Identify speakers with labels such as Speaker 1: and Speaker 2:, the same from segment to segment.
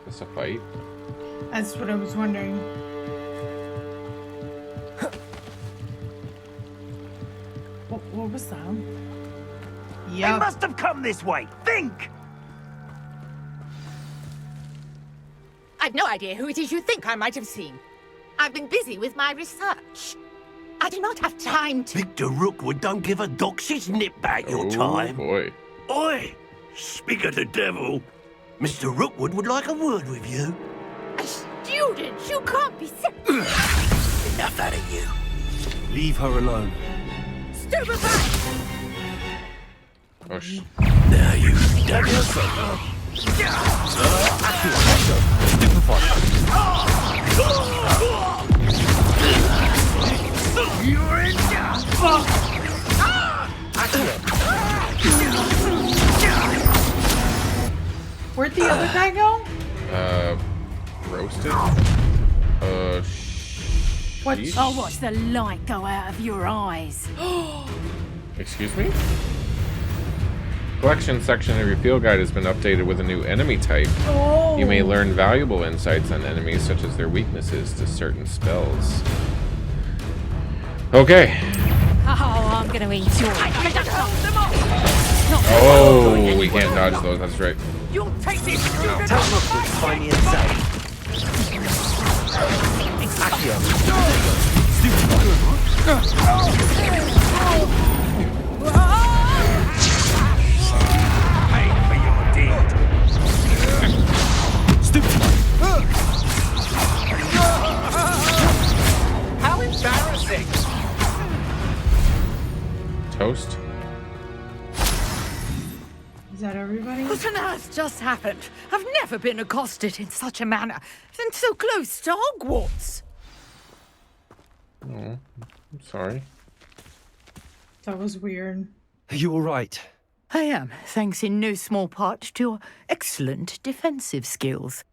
Speaker 1: This a fight?
Speaker 2: That's what I was wondering. What was that?
Speaker 3: They must have come this way. Think!
Speaker 4: I've no idea who it is you think I might have seen. I've been busy with my research. I do not have time to...
Speaker 3: Victor Rookwood don't give a doxy's nip back your time.
Speaker 1: Oh, boy.
Speaker 3: Oi! Speak of the devil. Mr. Rookwood would like a word with you.
Speaker 4: A student? You can't be so...
Speaker 3: Enough out of you. Leave her alone.
Speaker 4: Stupefy!
Speaker 1: Oh, sh...
Speaker 3: Now you done yourself. You're in
Speaker 2: Where'd the other guy go?
Speaker 1: Roasted?
Speaker 2: What?
Speaker 1: Sheesh.
Speaker 5: I'll watch the light go out of your eyes.
Speaker 1: Excuse me? Collection section of your field guide has been updated with a new enemy type.
Speaker 2: Oh.
Speaker 1: You may learn valuable insights on enemies, such as their weaknesses to certain spells. Okay.
Speaker 5: Oh, I'm going to enjoy it.
Speaker 1: Oh, we can't dodge those. That's right.
Speaker 4: You'll take this student
Speaker 3: Tell
Speaker 4: off
Speaker 3: Rookwood to find me inside. Pay for your deed. Stupid.
Speaker 4: How embarrassing!
Speaker 1: Toast?
Speaker 2: Is that everybody?
Speaker 4: What on earth just happened? I've never been accosted in such a manner, and so close to Hogwarts.
Speaker 1: Oh, I'm sorry.
Speaker 2: That was weird.
Speaker 3: Are you all right?
Speaker 4: I am, thanks in no small part to your excellent defensive skills.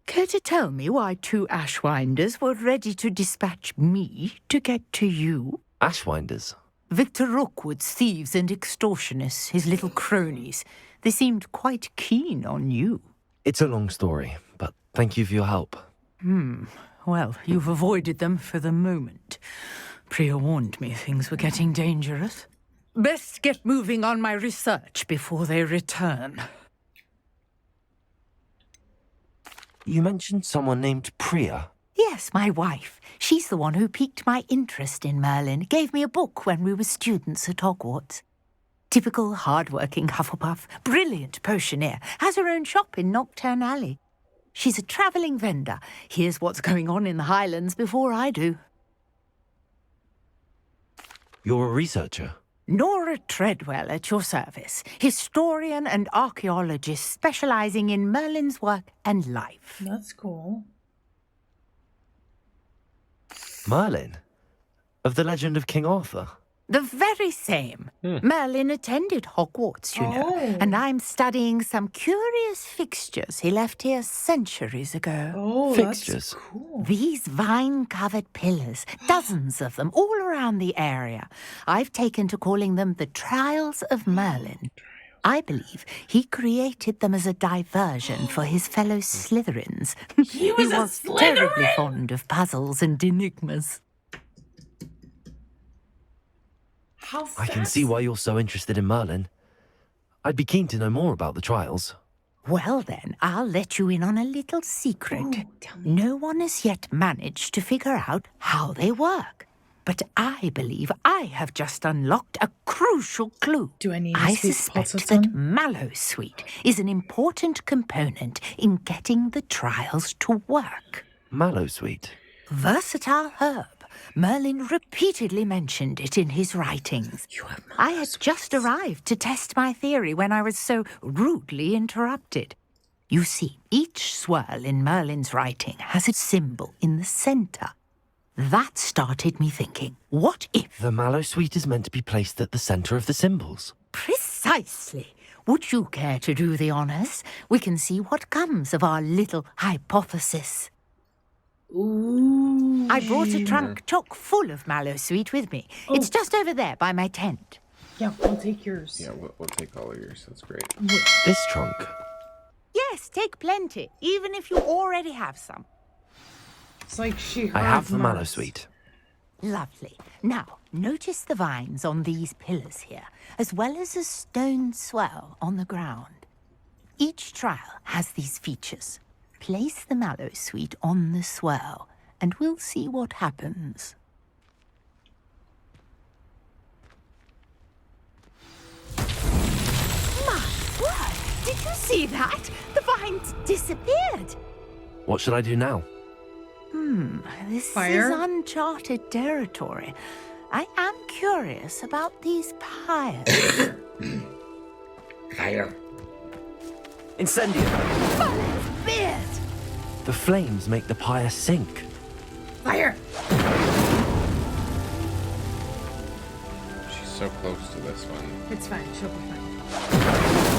Speaker 4: Care to tell me why two Ashwinders were ready to dispatch me to get to you?
Speaker 3: Ashwinders.
Speaker 4: Victor Rookwood's thieves and extortionists, his little cronies. They seemed quite keen on you.
Speaker 3: It's a long story, but thank you for your help.
Speaker 4: Well, you've avoided them for the moment. Priya warned me things were getting dangerous. Best get moving on my research before they return.
Speaker 3: You mentioned someone named Priya.
Speaker 4: Yes, my wife. She's the one who piqued my interest in Merlin. Gave me a book when we were students at Hogwarts. Typical hard-working Hufflepuff, brilliant potioneer, has her own shop in Knockturn Alley. She's a travelling vendor. Hears what's going on in the Highlands before I do.
Speaker 3: You're a researcher.
Speaker 4: Nora Treadwell at your service, historian and archaeologist specialising in Merlin's work and life.
Speaker 2: That's cool.
Speaker 3: Merlin? Of the legend of King Arthur?
Speaker 4: The very same. Merlin attended Hogwarts, you know, and I'm studying some curious fixtures he left here centuries ago.
Speaker 2: Oh,
Speaker 3: Fixtures.
Speaker 2: that's cool.
Speaker 4: These vine-covered pillars, dozens of them all around the area. I've taken to calling them the Trials of Merlin. I believe he created them as a diversion for his fellow Slytherins.
Speaker 2: He was a
Speaker 4: terribly
Speaker 2: Slytherin?
Speaker 4: fond of puzzles and enigmas.
Speaker 2: How
Speaker 3: I
Speaker 2: fast?
Speaker 3: can see why you're so interested in Merlin. I'd be keen to know more about the trials.
Speaker 4: Well then, I'll let you in on a little secret.
Speaker 2: Ooh, tell me.
Speaker 4: No one has yet managed to figure out how they work. But I believe I have just unlocked a crucial clue.
Speaker 2: Do I need a
Speaker 4: I
Speaker 2: sweet
Speaker 4: suspect
Speaker 2: pulse
Speaker 4: that
Speaker 2: some?
Speaker 4: Mallowsweet is an important component in getting the trials to work.
Speaker 3: Mallowsweet.
Speaker 4: Versatile herb. Merlin repeatedly mentioned it in his writings. I had just arrived to test my theory when I was so rudely interrupted. You see, each swirl in Merlin's writing has a symbol in the centre. That started me thinking, what if...
Speaker 3: The Mallowsweet is meant to be placed at the centre of the symbols.
Speaker 4: Precisely. Would you care to do the honours? We can see what comes of our little hypothesis.
Speaker 2: Ooh.
Speaker 4: I brought a trunk chock full of Mallowsweet with me. It's just over there by my tent.
Speaker 2: Yeah, I'll take yours.
Speaker 1: Yeah, we'll take all of yours. That's great.
Speaker 3: This trunk.
Speaker 4: Yes, take plenty, even if you already have some.
Speaker 2: It's like she heard
Speaker 6: I have the mallow
Speaker 2: Merce.
Speaker 6: sweet.
Speaker 4: Lovely. Now, notice the vines on these pillars here, as well as a stone swell on the ground. Each trial has these features. Place the mallow sweet on the swell, and we'll see what happens. My word! Did you see that? The vines disappeared.
Speaker 6: What should I do now?
Speaker 4: This
Speaker 2: Fire?
Speaker 4: is uncharted territory. I am curious about these pyres.
Speaker 7: Fire.
Speaker 6: Incendio!
Speaker 4: Beard!
Speaker 6: The flames make the pyre sink.
Speaker 2: Fire!
Speaker 1: She's so close to this one.
Speaker 2: It's fine. She'll be fine.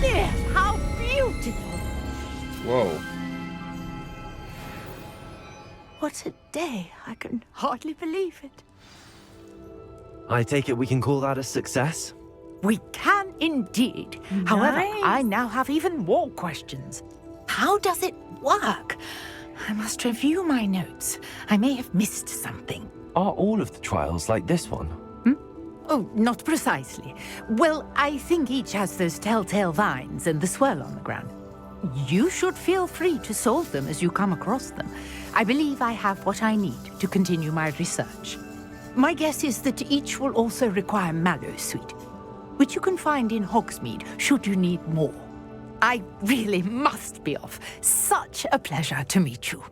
Speaker 4: Yes, how beautiful!
Speaker 1: Whoa.
Speaker 4: What a day. I can hardly believe it.
Speaker 6: I take it we can call that a success?
Speaker 4: We can indeed. However,
Speaker 2: Nice.
Speaker 4: I now have even more questions. How does it work? I must review my notes. I may have missed something.
Speaker 6: Are all of the trials like this one?
Speaker 4: Oh, not precisely. Well, I think each has those telltale vines and the swirl on the ground. You should feel free to solve them as you come across them. I believe I have what I need to continue my research. My guess is that each will also require mallow sweet, which you can find in Hogsmeade should you need more. I really must be off. Such a pleasure to meet you.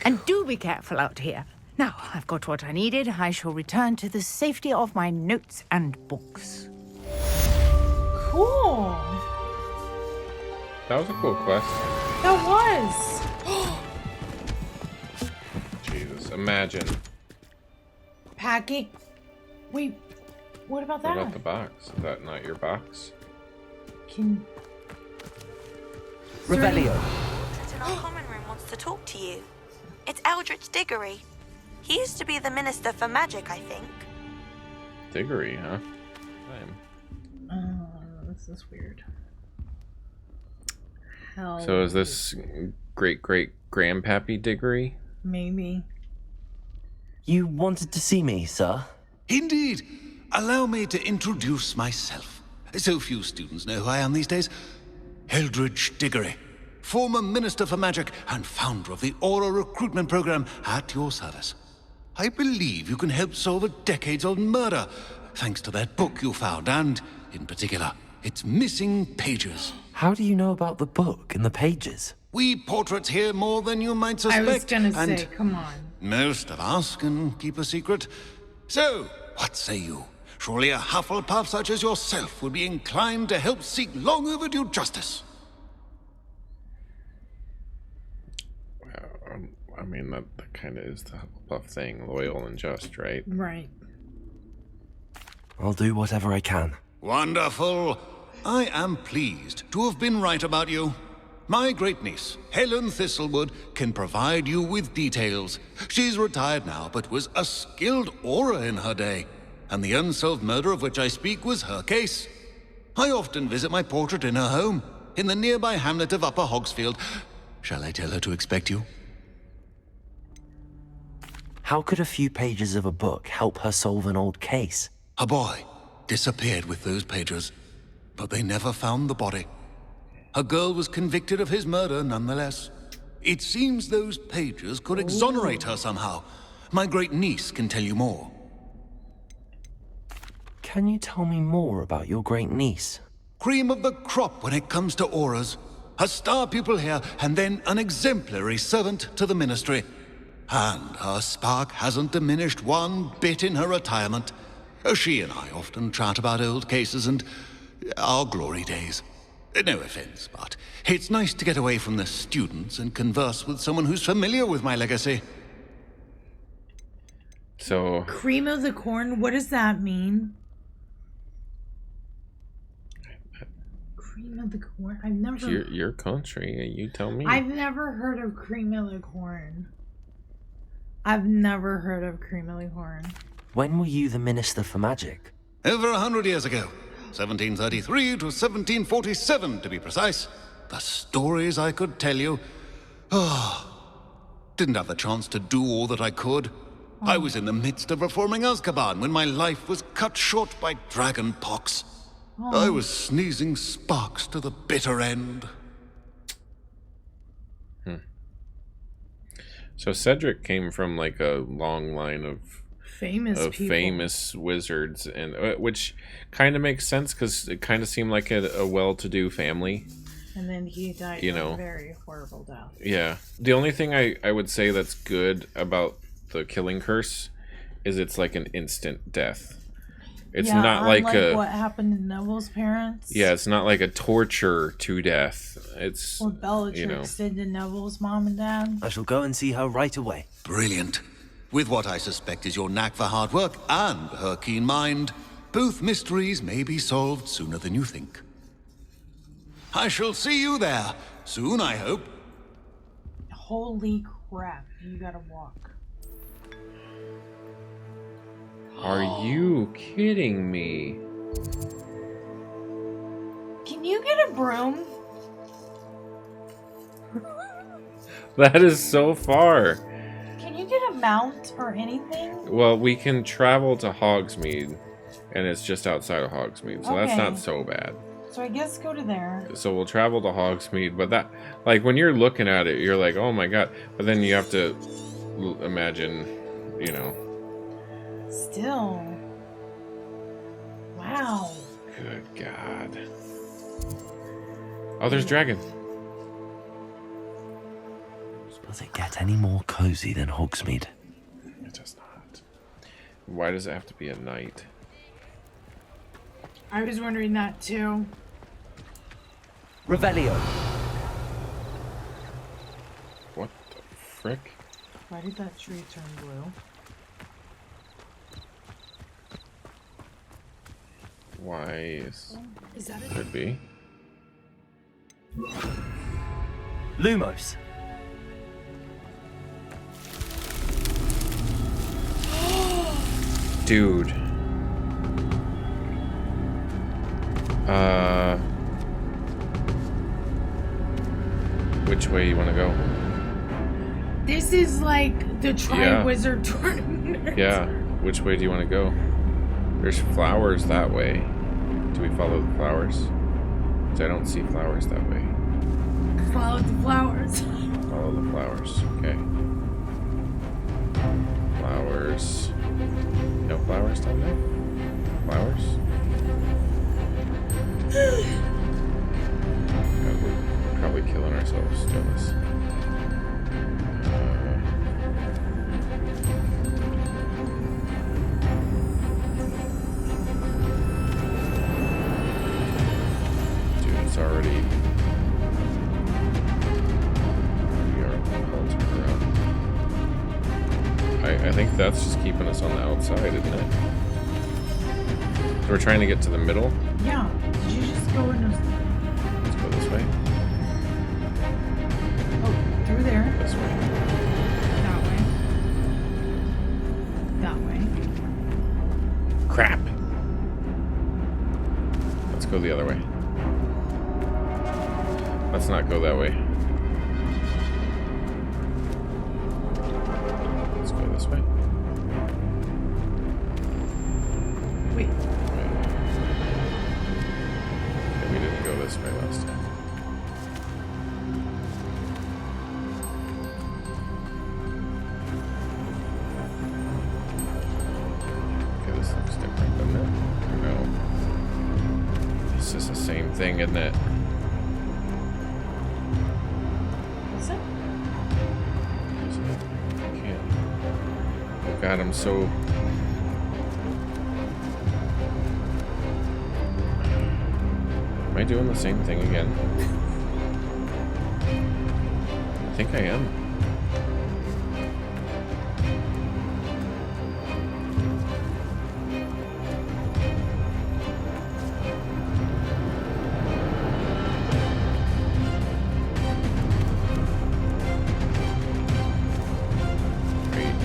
Speaker 4: And do be careful out here. Now, I've got what I needed. I shall return to the safety of my notes and books.
Speaker 2: Cool.
Speaker 1: That was a cool quest.
Speaker 2: That was.
Speaker 1: Jesus, imagine.
Speaker 2: Packing. Wait. What about
Speaker 1: What
Speaker 2: that?
Speaker 1: about the box? Is that not your box?
Speaker 2: Can.
Speaker 6: Revelio.
Speaker 8: In our common room wants to talk to you. It's Eldritch Diggory. He used to be the Minister for Magic, I think.
Speaker 1: Diggory, huh?
Speaker 2: This is weird. Hell.
Speaker 1: So is this great-great-grandpappy Diggory?
Speaker 2: Maybe.
Speaker 6: You wanted to see me, sir?
Speaker 9: Indeed. Allow me to introduce myself. So few students know who I am these days. Eldritch Diggory, former Minister for Magic and founder of the Auror recruitment program at your service. I believe you can help solve a decades-old murder, thanks to that book you found, and, in particular, its missing pages.
Speaker 6: How do you know about the book and the pages?
Speaker 9: We portraits hear more than you might
Speaker 2: I
Speaker 9: suspect.
Speaker 2: was gonna
Speaker 9: and
Speaker 2: say, come on.
Speaker 9: most of us can keep a secret. So, what say you? Surely a Hufflepuff such as yourself would be inclined to help seek long overdue justice.
Speaker 1: I mean, that kind of is the Hufflepuff thing, loyal and just, right?
Speaker 2: Right.
Speaker 6: I'll do whatever I can.
Speaker 9: Wonderful. I am pleased to have been right about you. My great-niece, Helen Thistlewood, can provide you with details. She's retired now, but was a skilled Auror in her day. And the unsolved murder of which I speak was her case. I often visit my portrait in her home, in the nearby hamlet of Upper Hogsfield. Shall I tell her to expect you?
Speaker 6: How could a few pages of a book help her solve an old case?
Speaker 9: A boy disappeared with those pages, but they never found the body. A girl was convicted of his murder nonetheless. It seems those pages could exonerate her somehow. My great-niece can tell you more.
Speaker 6: Can you tell me more about your great-niece?
Speaker 9: Cream of the crop when it comes to auras. A star pupil here, and then an exemplary servant to the ministry. And her spark hasn't diminished one bit in her retirement. She and I often chat about old cases and our glory days. No offense, but it's nice to get away from the students and converse with someone who's familiar with my legacy.
Speaker 1: So,
Speaker 2: Cream of the corn? What does that mean? Cream of the corn?
Speaker 1: your country, you tell me.
Speaker 2: I've never heard of cream of the corn. I've never heard of Cream of the Corn.
Speaker 6: When were you the Minister for Magic?
Speaker 9: Over 100 years ago. 1733 to 1747, to be precise. The stories I could tell you. Didn't have the chance to do all that I could. I was in the midst of reforming Azkaban when my life was cut short by dragon pox. I was sneezing sparks to the bitter end.
Speaker 1: So Cedric came from like a long line of famous wizards, and which kind of makes sense because it kind of seemed like a well-to-do family.
Speaker 2: And then he died a very horrible death.
Speaker 1: Yeah. The only thing I would say that's good about the killing curse is it's like an instant death. It's not like
Speaker 2: what happened to Neville's parents.
Speaker 1: Yeah, it's not like a torture to death. It's
Speaker 2: what Bellatrix did to Neville's mom and dad.
Speaker 6: I shall go and see her right away.
Speaker 9: Brilliant. With what I suspect is your knack for hard work and her keen mind, both mysteries may be solved sooner than you think. I shall see you there soon, I hope.
Speaker 2: Holy crap, you gotta walk.
Speaker 1: Are you kidding me?
Speaker 2: Can you get a broom?
Speaker 1: That is so far.
Speaker 2: Can you get a mount or anything?
Speaker 1: Well, we can travel to Hogsmeade, and it's just outside of Hogsmeade, so that's not so bad.
Speaker 2: So I guess go to there.
Speaker 1: So we'll travel to Hogsmeade, but that, like, when you're looking at it, you're like, oh my god. But then you have to imagine, you know.
Speaker 2: Still. Wow.
Speaker 1: Good god. Oh, there's dragon.
Speaker 6: Does it get any more cozy than Hogsmeade?
Speaker 1: It does not. Why does it have to be at night?
Speaker 2: I was wondering that too.
Speaker 6: Revelio.
Speaker 1: What the frick?
Speaker 2: Why did that tree turn blue?
Speaker 1: Why is
Speaker 2: that
Speaker 1: could be?
Speaker 6: Lumos.
Speaker 1: Dude. Which way you want to go?
Speaker 2: This is like the Tri-Wizard tournament.
Speaker 1: Yeah. Which way do you want to go? There's flowers that way. Do we follow the flowers? Because I don't see flowers that way.
Speaker 2: Follow the flowers.
Speaker 1: Follow the flowers. Okay. Flowers. No flowers down there? Flowers? We're probably killing ourselves doing this. Dude, it's already... We are all turned around. I think that's just keeping us on the outside, isn't it? So we're trying to get to the middle.
Speaker 2: Yeah. Did you just go in?
Speaker 1: Let's go this way.
Speaker 2: Oh, through there.
Speaker 1: This way.
Speaker 2: That way. That way.
Speaker 1: Crap. Let's go the other way. Let's not go that way. Let's go this way.
Speaker 2: Wait.
Speaker 1: Okay, we didn't go this way last time. Okay, this looks different, doesn't it? Or no? This is the same thing, isn't it?
Speaker 2: Is it?
Speaker 1: Is it? I can't. Oh god, I'm so... Am I doing the same thing again? I think I am. Great.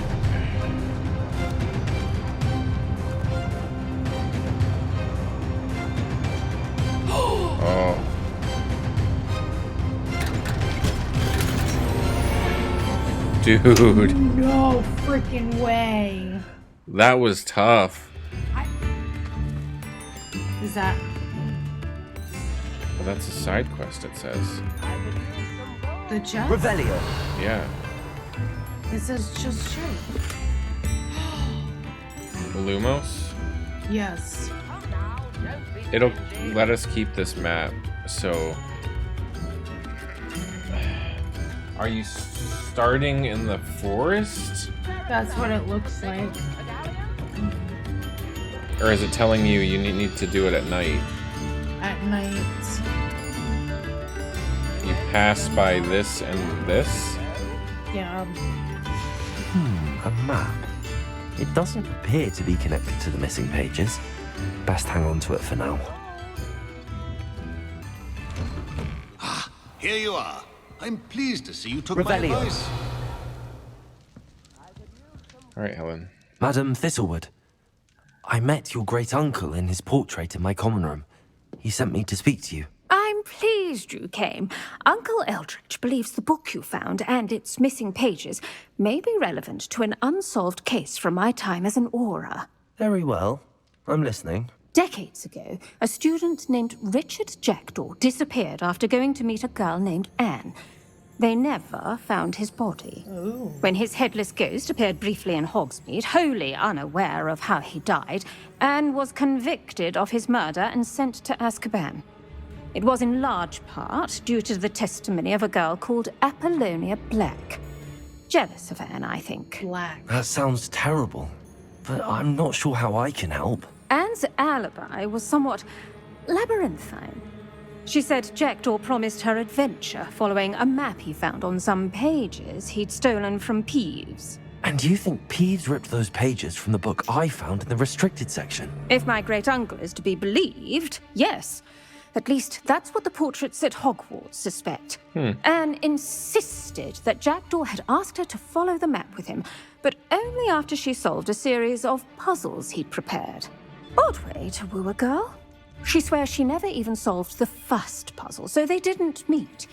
Speaker 1: Dude.
Speaker 2: No freaking way.
Speaker 1: That was tough.
Speaker 2: Is that...
Speaker 1: Well, that's a side quest, it says.
Speaker 2: The chest?
Speaker 6: Revelio.
Speaker 1: Yeah.
Speaker 2: It says just shoot.
Speaker 1: Lumos?
Speaker 2: Yes.
Speaker 1: It'll let us keep this map, so... Are you starting in the forest?
Speaker 2: That's what it looks like.
Speaker 1: Or is it telling you you need to do it at night?
Speaker 2: At night.
Speaker 1: You pass by this and this?
Speaker 2: Yeah.
Speaker 6: A map. It doesn't appear to be connected to the missing pages. Best hang on to it for now.
Speaker 9: Ah, here you are. I'm pleased to see you took
Speaker 6: Revelio.
Speaker 9: my advice.
Speaker 1: Alright, Helen.
Speaker 6: Madam Thistlewood, I met your great-uncle in his portrait in my common room. He sent me to speak to you.
Speaker 5: I'm pleased you came. Uncle Eldritch believes the book you found and its missing pages may be relevant to an unsolved case from my time as an Auror.
Speaker 6: Very well. I'm listening.
Speaker 5: Decades ago, a student named Richard Jackdaw disappeared after going to meet a girl named Anne. They never found his body.
Speaker 2: Ooh.
Speaker 5: When his headless ghost appeared briefly in Hogsmeade, wholly unaware of how he died, Anne was convicted of his murder and sent to Azkaban. It was in large part due to the testimony of a girl called Apollonia Black. Jealous of Anne, I think.
Speaker 2: Black.
Speaker 6: That sounds terrible, but I'm not sure how I can help.
Speaker 5: Anne's alibi was somewhat labyrinthine. She said Jackdaw promised her adventure following a map he found on some pages he'd stolen from Peeves.
Speaker 6: And you think Peeves ripped those pages from the book I found in the restricted section?
Speaker 5: If my great-uncle is to be believed, yes. At least that's what the portraits at Hogwarts suspect. Anne insisted that Jackdaw had asked her to follow the map with him, but only after she solved a series of puzzles he'd prepared. Odd way to woo a girl. She swears she never even solved the first puzzle, so they didn't meet.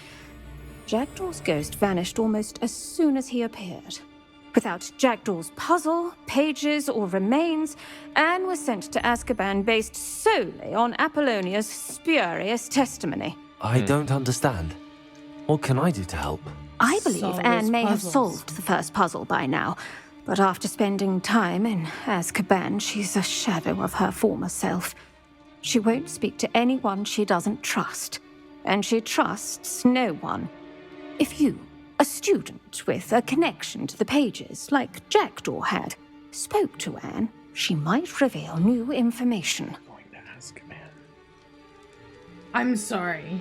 Speaker 5: Jackdaw's ghost vanished almost as soon as he appeared. Without Jackdaw's puzzle, pages, or remains, Anne was sent to Azkaban based solely on Apollonia's spurious testimony.
Speaker 6: I don't understand. What can I do to help?
Speaker 5: I believe
Speaker 2: Solve
Speaker 5: Anne
Speaker 2: those
Speaker 5: may have
Speaker 2: puzzles.
Speaker 5: solved the first puzzle by now, but after spending time in Azkaban, she's a shadow of her former self. She won't speak to anyone she doesn't trust, and she trusts no one. If you, a student with a connection to the pages, like Jackdaw had, spoke to Anne, she might reveal new information.
Speaker 1: Going to Azkaban.
Speaker 2: I'm sorry.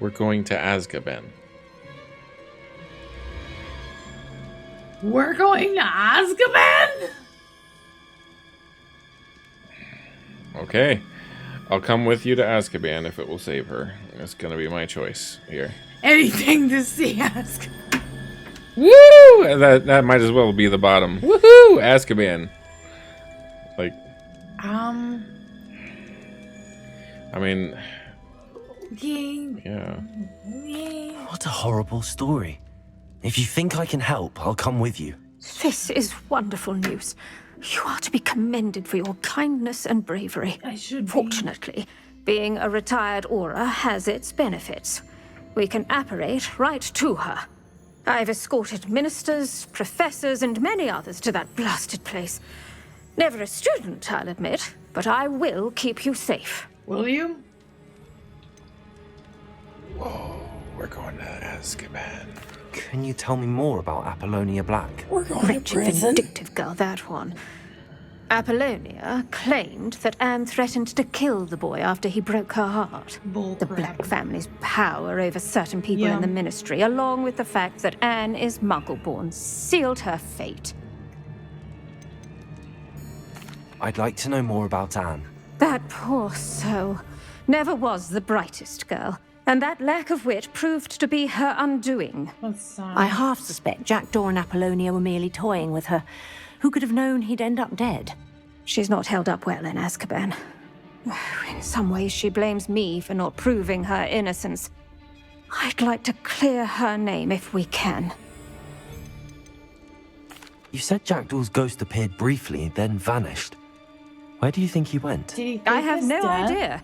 Speaker 1: We're going to Azkaban.
Speaker 2: We're going to Azkaban?
Speaker 1: Okay. I'll come with you to Azkaban if it will save her. It's gonna be my choice here.
Speaker 2: Anything to see Azkaban.
Speaker 1: Woo! That might as well be the bottom. Woohoo! Azkaban. Like, I mean, yeah.
Speaker 6: What a horrible story. If you think I can help, I'll come with you.
Speaker 5: This is wonderful news. You are to be commended for your kindness and bravery.
Speaker 2: I should be.
Speaker 5: Fortunately, being a retired Auror has its benefits. We can apparate right to her. I've escorted ministers, professors, and many others to that blasted place. Never a student, I'll admit, but I will keep you safe.
Speaker 2: Will you?
Speaker 1: Whoa, we're going to Azkaban.
Speaker 6: Can you tell me more about Apollonia Black?
Speaker 2: We're going
Speaker 5: Wretched, vindictive girl, that one. Apollonia claimed that Anne threatened to kill the boy after he broke her heart.
Speaker 2: Bull
Speaker 5: The
Speaker 2: crap.
Speaker 5: Black family's power over certain people
Speaker 2: Yeah.
Speaker 5: in the ministry, along with the fact that Anne is Muggle-born, sealed her fate.
Speaker 6: I'd like to know more about Anne.
Speaker 5: That poor soul never was the brightest girl, and that lack of wit proved to be her undoing.
Speaker 2: That's sad.
Speaker 10: I half suspect Jackdaw and Apollonia were merely toying with her. Who could have known he'd end up dead?
Speaker 5: She's not held up well in Azkaban. In some ways, she blames me for not proving her innocence. I'd like to clear her name if we can.
Speaker 6: You said Jackdaw's ghost appeared briefly, then vanished. Where do you think he went?
Speaker 5: I have no idea.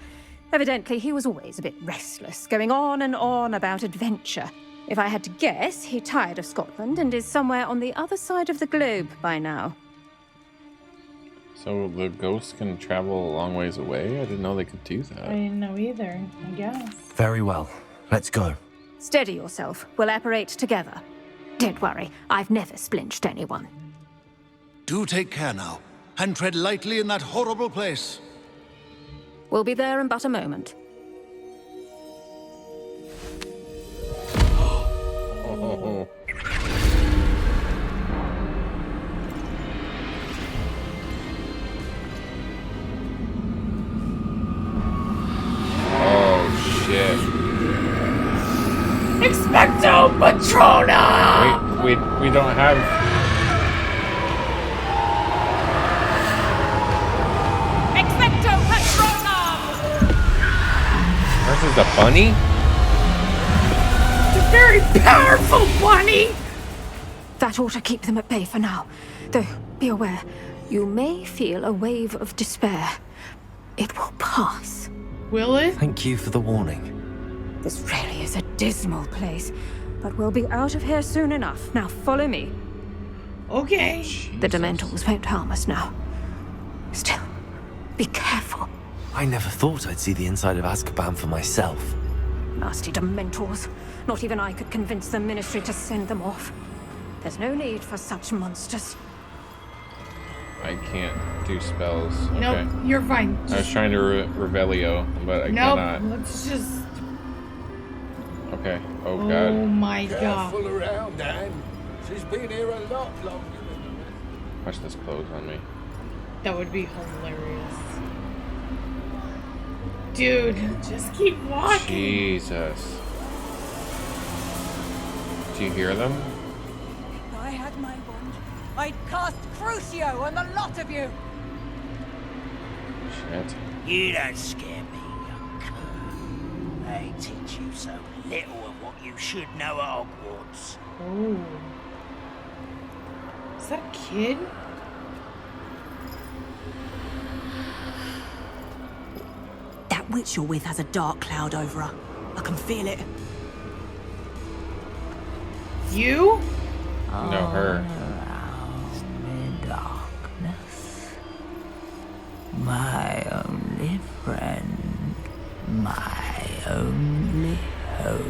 Speaker 5: Evidently, he was always a bit restless, going on and on about adventure. If I had to guess, he tired of Scotland and is somewhere on the other side of the globe by now.
Speaker 1: So the ghosts can travel a long ways away? I didn't know they could do that.
Speaker 2: I didn't know either, I guess.
Speaker 6: Very well. Let's go.
Speaker 5: Steady yourself. We'll apparate together. Don't worry, I've never splinched anyone.
Speaker 9: Do take care now, and tread lightly in that horrible place.
Speaker 5: We'll be there in but a moment.
Speaker 1: Oh. Oh, shit.
Speaker 2: Expecto Patrona!
Speaker 1: Wait, we don't have...
Speaker 2: Expecto Patronum!
Speaker 1: Versus a bunny?
Speaker 2: It's a very powerful bunny!
Speaker 5: That ought to keep them at bay for now. Though, be aware, you may feel a wave of despair. It will pass.
Speaker 2: Will it?
Speaker 6: Thank you for the warning.
Speaker 5: This really is a dismal place, but we'll be out of here soon enough. Now follow me.
Speaker 2: Okay.
Speaker 5: The Dementors won't harm us now. Still, be careful.
Speaker 6: I never thought I'd see the inside of Azkaban for myself.
Speaker 5: Nasty Dementors. Not even I could convince the Ministry to send them off. There's no need for such monsters.
Speaker 1: I can't do spells. Okay.
Speaker 2: Nope, you're fine.
Speaker 1: I was trying to Revelio, but I cannot.
Speaker 2: Let's just...
Speaker 1: Okay. Oh, God.
Speaker 2: Oh, my God.
Speaker 3: Careful around, Anne. She's been here a lot longer than the rest.
Speaker 1: Watch this close on me.
Speaker 2: That would be hilarious. Dude, just keep walking.
Speaker 1: Jesus. Do you hear them?
Speaker 11: If I had my wand, I'd cast Crucio on the lot of you.
Speaker 1: Shit.
Speaker 12: You don't scare me, young cur. They teach you so little of what you should know at Hogwarts.
Speaker 2: Oh. Is that a kid?
Speaker 11: That witch you're with has a dark cloud over her. I can feel it.
Speaker 2: You?
Speaker 1: No, her.
Speaker 4: In darkness, my only friend, my only hope.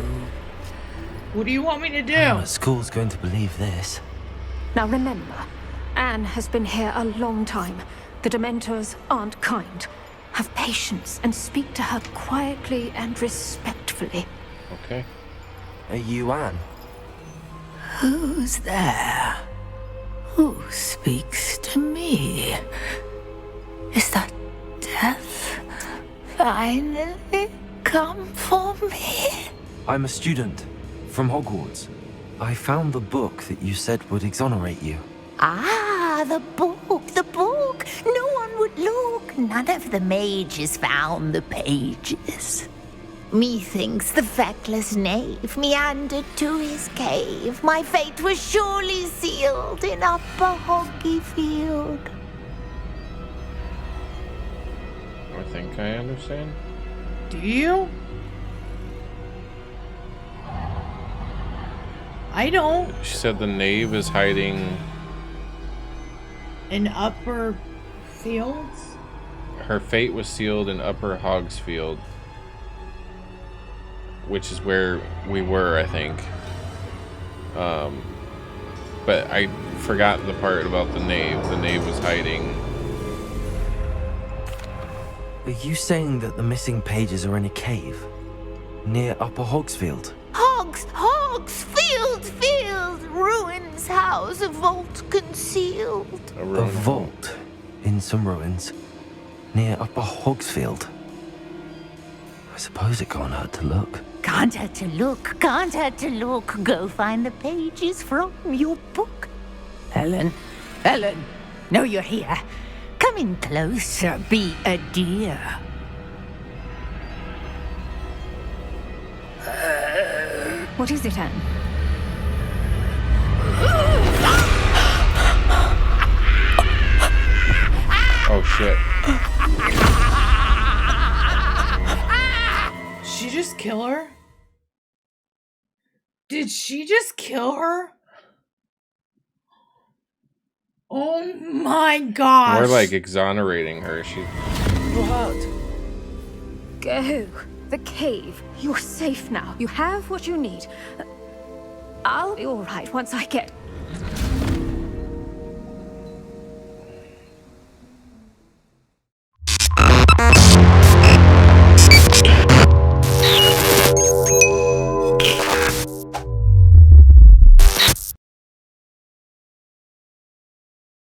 Speaker 2: What do you want me to do?
Speaker 6: School's going to believe this.
Speaker 5: Now remember, Anne has been here a long time. The Dementors aren't kind. Have patience and speak to her quietly and respectfully.
Speaker 1: Okay.
Speaker 6: Are you Anne?
Speaker 4: Who's there? Who speaks to me? Is that death finally come for me?
Speaker 6: I'm a student from Hogwarts. I found the book that you said would exonerate you.
Speaker 4: Ah, the book, the book. No one would look. None of the mages found the pages. Methinks the feckless knave meandered to his cave. My fate was surely sealed in Upper Hoggyfield.
Speaker 1: I think I understand.
Speaker 2: Do you? I don't.
Speaker 1: She said the knave is hiding...
Speaker 2: In Upper Fields?
Speaker 1: Her fate was sealed in Upper Hogsfield, which is where we were, I think. But I forgot the part about the knave. The knave was hiding.
Speaker 6: Are you saying that the missing pages are in a cave near Upper Hogsfield?
Speaker 4: Hogsfield, ruins house, a vault concealed.
Speaker 6: A vault in some ruins near Upper Hogsfield. I suppose it can't hurt to look.
Speaker 4: Can't hurt to look. Go find the pages from your book. Ellen, no, you're here. Come in closer, be a dear.
Speaker 5: What is it, Anne?
Speaker 1: Oh shit.
Speaker 2: She just kill her? Did she just kill her? Oh my gosh.
Speaker 1: We're like exonerating her. She.
Speaker 6: You're hurt.
Speaker 5: Go. The cave. You're safe now. You have what you need. I'll be all right once I get